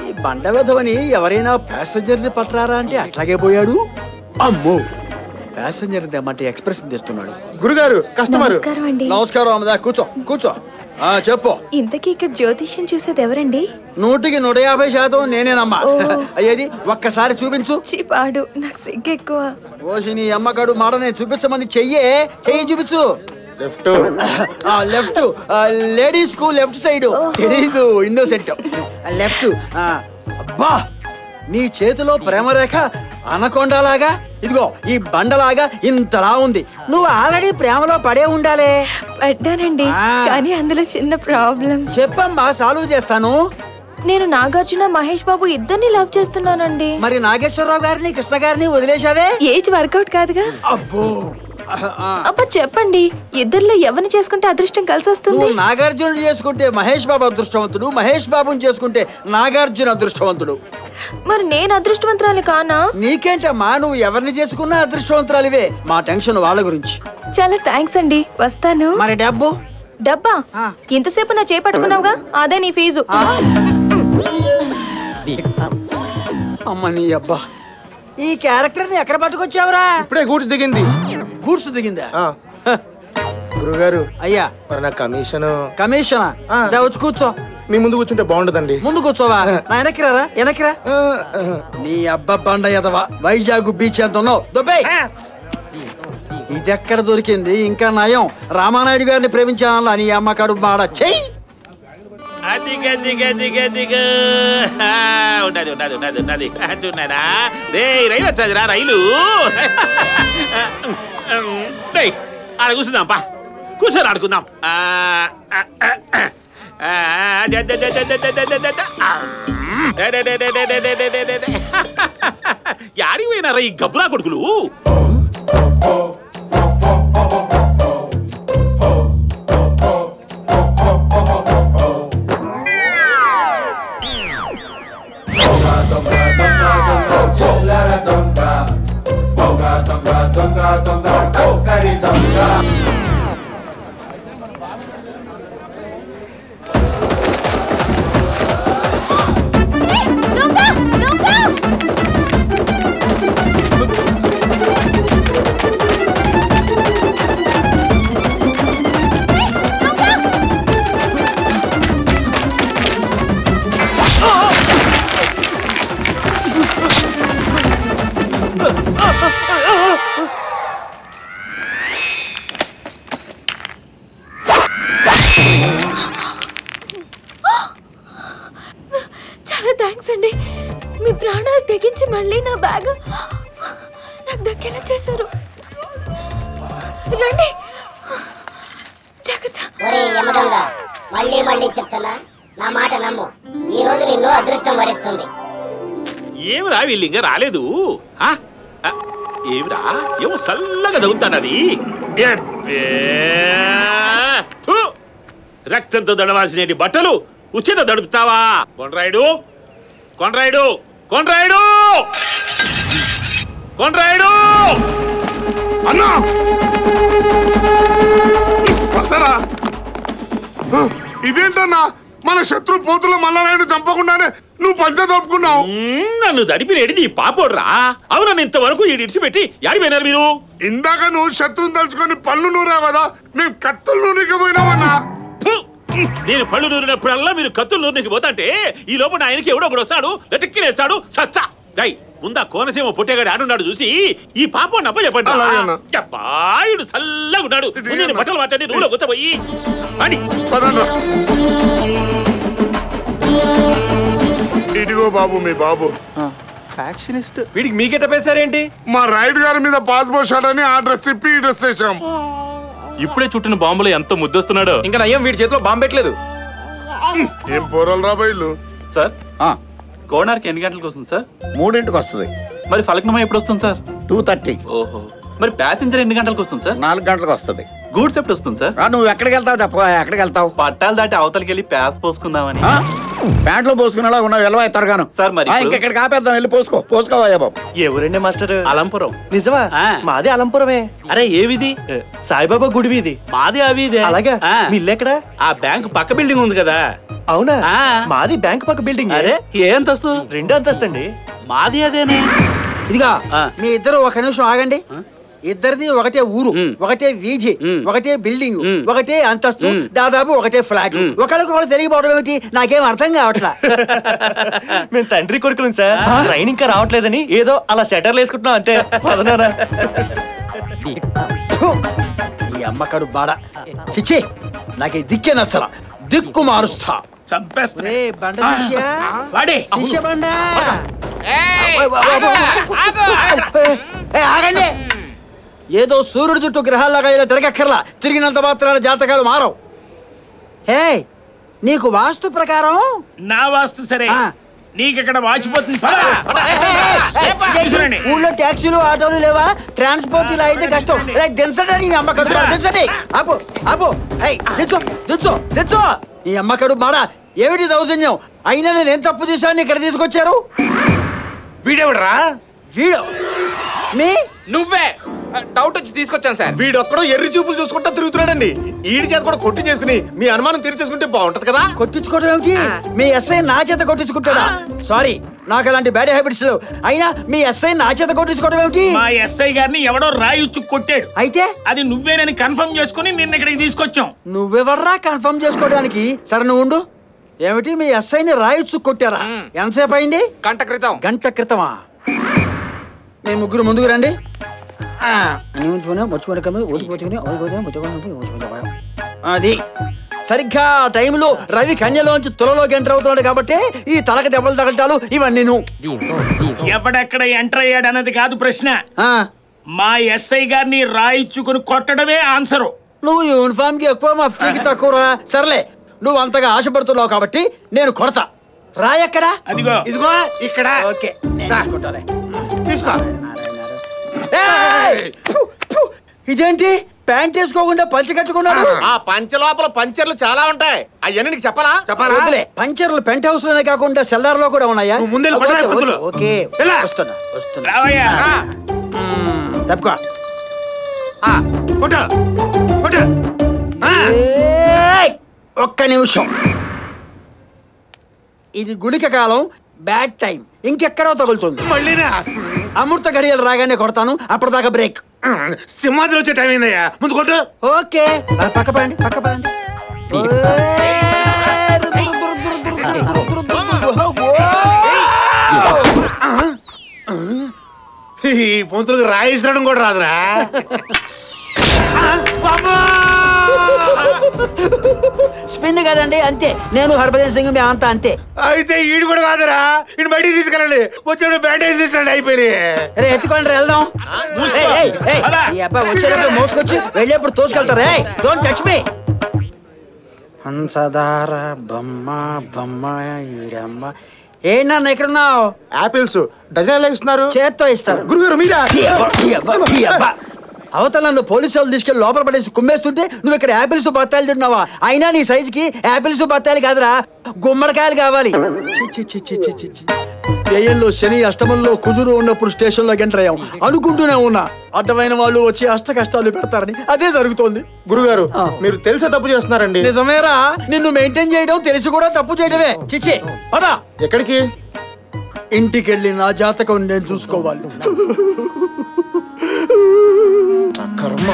ఈ బండ వెధవని ఎవరైనా ప్యాసింజర్ని పట్టరారా అంటే అట్లాగే పోయాడు. అమ్మో, ప్యాసింజర్ తెమ్మంటే ఎక్స్ప్రెస్ తెస్తున్నాడు. గురుగారు కస్టమర్. నమస్కారం అమ్మదా, కూర్చో కూర్చో. చెప్పు. ఇంతకీ ఇక్కడ జ్యోతిష్యం చూసేది ఎవరండి? 100% నేనేనమ్మా. అయ్యేది ఒక్కసారి చూపించు. పాడు, నాకు సిగ్గు ఎక్కువ. ఓసి నీ అమ్మగాడు మాట నేను చూపించమని చెయ్యి చూపించు. లెఫ్ట్ లెఫ్ట్ లేడీస్ కు లెఫ్ట్ సైడ్ తెలీదు, ఇన్నోసెంట్ లెఫ్ట్. అబ్బా, నీ చేతిలో ప్రేమరేఖ అనకొండలాగా, ఇదిగో ఈ బండలాగా ఇంతలా ఉంది. నువ్వు ఆల్రెడీ ప్రేమలో పడే ఉండాలే. పడ్డానండి, కానీ అందులో చిన్న ప్రాబ్లం. చెప్పమ్మా, సాల్వ్ చేస్తాను. నేను నాగార్జున మహేష్ బాబు ఇద్దరిని లవ్ చేస్తున్నానండి. మరి నాగేశ్వరరావు గారిని కృష్ణ గారిని వదిలేశావే? ఏజ్ వర్కౌట్ కాదుగా. అబ్బో, అబ్బా చెప్పండి, ఇద్దరిలో ఎవరిని చేసుకుంటే అదృష్టం కలిసి వస్తుంది? నాగార్జున చేసుకుంటే మహేష్ బాబు అదృష్టవంతుడు, మహేష్ బాబుని చేసుకుంటే నాగార్జున అదృష్టవంతుడు. మరి నేను అదృష్టవంతురాలి కానా? నీకేంటమ్మా, నువ్వు ఎవరిని చేసుకున్నా అదృష్టవంతురాలివే. మా టెన్షన్ వాళ్ళ గురించి. చాలా థ్యాంక్స్ అండి, వస్తాను. మరి డబ్బు? డబ్బా? ఇంతసేపు నా చేపట్టుకున్నావుగా, అదే నీ ఫీజు. అమ్మ నీ అబ్బా, ఈ క్యారెక్టర్ ని ఎక్కడ పట్టుకొచ్చావురా? ఇప్పుడే గూడ్స్ దిగింది. గూడ్స్ దిగిందా? గురుగారు అయ్యా, మరి నా కమిషను. కమిషనా? వచ్చి కూర్చో. మీ ముందు కూర్చుంటే బాగుండదండి. ముందు కూర్చోవా? నా వెనక్కిరారా? వెనక్కిరా. నీ అబ్బా బండ ఎదవా, వైజాగ్ బీచ్ ఎంత ఉన్నావు? దొబ్బే. ఇది ఎక్కడ దొరికింది? ఇంకా నయం, రామానాయుడు గారిని ప్రేమించానల్లా నీ అమ్మ కడుపు మాడ. చెయ్యి. చూడనా రైలు వచ్చాదిరా, రైలు. ఆడ కూర్చుందాంపా, కూర్చొని ఆడుకుందాం. యాడికి పోయినారా ఈ గబ్బులా కొడుకులు? చాలా థ్యాంక్స్ అండి, మీ ప్రాణాలు తెగించి మళ్ళీ నా బ్యాగ్ నాకు దక్కేలా చేశారు. రండి, జాగ్రత్త. మళ్ళీ మళ్ళీ చెప్తున్నా, నా మాట నమ్ము. ఈ రోజు నిన్ను అదృష్టం వరిస్తుంది. ఏమిరా వీళ్ళు ఇంకా రాలేదు? ఏమిరా, ఏమో చల్లగా తగులుతానది. రక్తంతో దడవాల్సిన బట్టలు ఉచిత దడుపుతావా? కొండ్రాయుడు, కొండ్రాయుడు, కొండ్రాయుడు, కొండ్రాయుడు అన్నా, ఇదేంటన్నా, మన శత్రు పోతుల మల్లారాయుడు చంపకుండానే నువ్వు పంచ తప్పుకున్నావు. నన్ను దడిపినేది పాపోడ్రా. అవునని ఇంతవరకు ఈ ఇడిచిపెట్టి యాడిపోయినారు మీరు? ఇందాక నువ్వు శత్రువుని తలుచుకొని పళ్ళు నూరావు కదా, మేము కత్తులు నూరికి పోయినామన్నా. నేను పళ్ళు నూరినప్పుడల్లా మీరు కత్తులు నూరికి పోతాంటే ఈ లోపల ఆయనకి ఎవడో ఒకడు వస్తాడు, లెటెక్కినేస్తాడు. సచ్చా గై ముందా కోనసీమ పుట్టేగాడు ఆడున్నాడు చూసి ఈ పాప నప్ప చెప్పండి. అబ్బాయుడు చల్లగా ఉన్నాడు. నేను బట్టలు మార్చండి, నువ్వులో కూర్చోబోయి అని. ఇదిగో బాబు మీ బాబు ఫ్యాక్షనిస్ట్. వీడికి మీకెట్ట పేసారేంటి? మా రైడ్ గారి మీద పాస్పోర్ట్ షాట్ అని ఆ డ్రెస్ ఇప్పి ఈ డ్రెస్ వేసాం. ఇప్పుడే చుట్టిన బాంబులు ఎంత ముద్దొస్తున్నాడో. ఇంకా నయ్యం వీడి చేతిలో బాంబు పెట్టలేదు. ఏం పోరాలు రాబాయిలు. సార్ కోణార్కి ఎన్ని గంటలకు వస్తుంది సార్? 3ంటికి వస్తుంది. మరి ఫలక్నమా ఎప్పుడు వస్తుంది సార్? 2:30. ఓహో, మరి ప్యాసింజర్ ఎన్ని గంటలకు వస్తుంది సార్? 4 గంటలకు వస్తుంది. గూడ్స్ ఎప్పుడు వస్తుంది సార్? నువ్వు ఎక్కడికి వెళ్తావు చెప్ప? ఎక్కడికి వెళ్తావు? పట్టాలు దాటి అవతలకి వెళ్ళి ప్యాస్ పోసుకుందామని. ప్యాంట్లో పోసుకునేలా ఉన్నావు వెళ్ళవా త్వరగాను. సార్, మరి ఇప్పుడు- ఇంకెక్కడికి ఆపేద్దాం, వెళ్ళి పోసుకోవా బాబు. ఏ ఊరండి మాస్టర్? అలంపురం. నిజమా? మాది అలంపురమే. అరే ఏ వీధి? సాయిబాబా గుడి వీధి. మాది ఆ వీధి. అలాగా? మీ ఇల్లు ఎక్కడ? ఆ బ్యాంక్ పక్క బిల్డింగ్ ఉంది కదా. అవునా? ఆ. మాది బ్యాంక్ పక్క బిల్డింగ్. అరే ఏ అంతస్తు? 2 అంతస్తండి. మాది అదేనే. ఇదిగా మీ ఇద్దరు ఒక నిమిషం ఆగండి. ఇద్దరిది ఒకటే ఊరు, ఒకటే వీధి, ఒకటే బిల్డింగ్, ఒకటే అంతస్తు, దాదాపు ఒకటే ఫ్లాట్. ఒకళ్ళకి ఒకళ్ళు తెలియపోవడం ఏమిటి నాకేం అర్థం కావట్లా. మేము తండ్రి కొడుకులం సార్. ట్రైన్ ఇంకా రావట్లేదని ఏదో అలా సెటర్లు వేసుకుంటున్నాం అంతే. పదనారా. ఈ అమ్మకడు బాడ చిచ్చి, నాకు ఈ దిక్కే నచ్చల. దిక్కు మారుస్తా. చంపేస్తా. రే బండ శిష్య, వాడే శిష్య బండ. ఆగండి. ఏదో సూర్యుడు చుట్టూ గ్రహాల్లాగా ఇలా తిరగక్కర్లా. తిరిగినంత మాత్రాన జాతకాలు మారవు. హే, నీకు వాస్తు ప్రకారం నా వాస్తు సరే. నీకిక్కడ వాచిపోతుంది. ఊళ్ళో ట్యాక్సీలు ఆటోలు లేవా? ట్రాన్స్పోర్ట్ ఇలా అయితే కష్టం. దించండి మీ అమ్మ కడుపు. దించండి. ఆపు ఆపు. దించు దించు దించు. ఈ అమ్మకడు మాడ ఏమిటి దౌర్జన్యం? అయినా నేను ఏం తప్పు చేశాను ఇక్కడ తీసుకొచ్చారు? వీడెవడరా? వీడు మీ నువ్వే. డౌట్ వచ్చి తీసుకొచ్చాను సార్. వీడొక్కడో ఎర్రి చూపులు చూసుకుంటా తిరుగుతున్నాడండి. ఈడి చేత కూడా కొట్టి చేసుకుని మీ అనుమానం తీర్చేసుకుంటే బాగుంటది కదా. కొట్టించుకోవడం ఏమిటి? మీ ఎస్ఐ నా చేత కొట్టించుకుంటాడా? సారీ, నాకు అలాంటి బ్యాడ్ హ్యాబిట్స్ లేవు. అయినా మీ ఎస్ఐ నా చేత కొట్టించుకోవడం ఏమిటి? మా ఎస్ఐ గారిని ఎవడో రాయిచ్చు కొట్టాడు. అయితే అది నువ్వేనని కన్ఫర్మ్ చేసుకుని నిన్న ఇక్కడికి తీసుకొచ్చాం. నువ్వెవర్రా కన్ఫర్మ్ చేసుకోవడానికి? సరే నువ్వు ఉండు. ఏమిటి మీ ఎస్ఐని రాయిచ్చు కొట్టారా? ఎంతసేపు అయింది? గంట క్రితం. గంట క్రితమా? మీ ముగ్గురు ముందుకు రండి. అది సరిగ్గా టైంలో రవి కన్యలోంచి తులలోకి ఎంటర్ అవుతున్నాడు కాబట్టి ఈ తలక దెబ్బలు తగలటాలు ఇవన్నీ. ఎవడెక్కడ ఎంటర్ అయ్యాడు అన్నది కాదు ప్రశ్న. మా ఎస్ఐ గారిని రాయిచ్చుకుని కొట్టడమే ఆన్సరు. నువ్వు యూనిఫామ్ కి ఎక్కువ, మఫ్టీకి తక్కువ. సర్లే, నువ్వు అంతగా ఆశపడుతున్నావు కాబట్టి నేను కొడతా. రాయెక్కడా? అదిగో ఇదిగో ఇక్కడ. ఓకే, తీసుకో. ఇదేంటి ప్యాంట్ వేసుకోకుండా పంచె కట్టుకున్నాడు? ఆ పంచె లోపల పంచర్లు చాలా ఉంటాయి. అవన్నీ నీకు చెప్పాలా? వదిలే. పంచర్లు పెంట్ హౌస్ లోనే కాకుండా సెల్లార్ లో కూడా ఉన్నాయా? ముందే ఓకే, వస్తున్నా వస్తున్నా. రావయ్యా. తప్పుకో. ఒక్క నిమిషం. ఇది గుళిక కాలం, బ్యాడ్ టైం. ఇంకెక్కడో తగులుతుంది. మళ్ళీనా? అమృత గడియలు రాగానే కొడతాను. అప్పటిదాకా బ్రేక్. సింహాద్రి వచ్చే టైం అయిందయ్యా, ముందు కొట్టు. ఓకే, పక్క పడండి, పక్క పడండి. ఈ పొంతులకు రాయిసడం కూడా రాదురా. స్పిన్ కదండి, అంతే. నేను హర్భజన్ సింగ్ అంతా అంతే. అయితే ఈడు కూడా కాదురా. ఈడు బయటికి తీసుకెళ్ళండి. వచ్చేప్పుడు బ్యాండేజ్ తీసుకెళ్ళండి. అయిపోయి రే ఎత్తుకోండి, వెళ్దాం. ఈ అబ్బాయి వచ్చేటప్పుడు మోసుకొచ్చి వెళ్ళేప్పుడు తోసుకెళ్తారా? Don't touch me. పంచదార బొమ్మ బొమ్మ ఈడమ్మ. ఏంటన్నా ఇక్కడున్నావు? ఆపిల్స్ డజన్ ఇస్తున్నారు. చేత్తో ఇస్తారు. గురుగారు మీరా? అవతల నన్ను పోలీసు వాళ్ళు తీసుకెళ్ళి లోపల పడేసి కుమ్మేస్తుంటే నువ్వు ఇక్కడ యాపిల్స్ బత్తాయిలు తిన్నావా? అయినా నీ సైజుకి యాపిల్స్ బత్తాయిలు కాదురా, గుమ్మడికాయలు కావాలి. వ్యయంలో శని, అష్టమంలో కుజురు ఉన్నప్పుడు స్టేషన్ లో ఎంటర్ అయ్యాం. అనుకుంటూనే ఉన్నా అడ్డమైన వాళ్ళు వచ్చి అష్ట కష్టాలు పెడతారని. అదే జరుగుతోంది. గురుగారు మీరు తెలిసే తప్పు చేస్తున్నారండి. నిజమేరా, నిన్ను మెయింటైన్ చేయడం తెలిసి కూడా తప్పు చేయడమే. చిచ్చి పదా. ఎక్కడికి? ఇంటికెళ్ళి నా జాతకం నేను చూసుకోవాలి. కర్మ.